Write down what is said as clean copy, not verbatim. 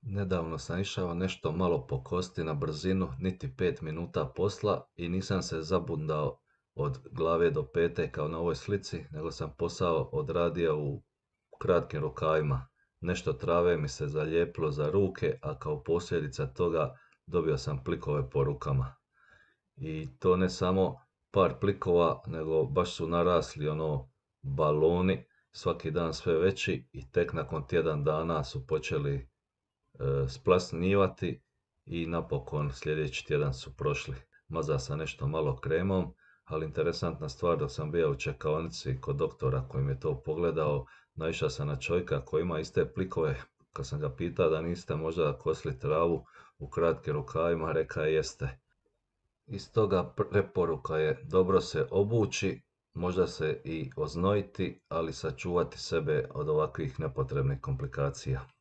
Nedavno sam išao nešto malo po kosti na brzinu, niti 5 minuta posla i nisam se zabundao od glave do pete kao na ovoj slici, nego sam posao odradio u kratkim rukavima. Nešto trave mi se zalijepilo za ruke, a kao posljedica toga dobio sam plikove po rukama. I to ne samo par plikova, nego baš su narasli baloni, svaki dan sve veći i tek nakon tjedan dana su počeli splasnivati i napokon sljedeći tjedan su prošli. Mazao sam nešto malo kremom, ali interesantna stvar, dok sam bio u čekaonici kod doktora koji mi je to pogledao, naišao sam na čovjeka koji ima iste plikove. Kad sam ga pitao da niste možda kosili travu u kratkim rukavima, rekao je jeste. Iz toga preporuka je dobro se obući, možda se i oznojiti, ali sačuvati sebe od ovakvih nepotrebnih komplikacija.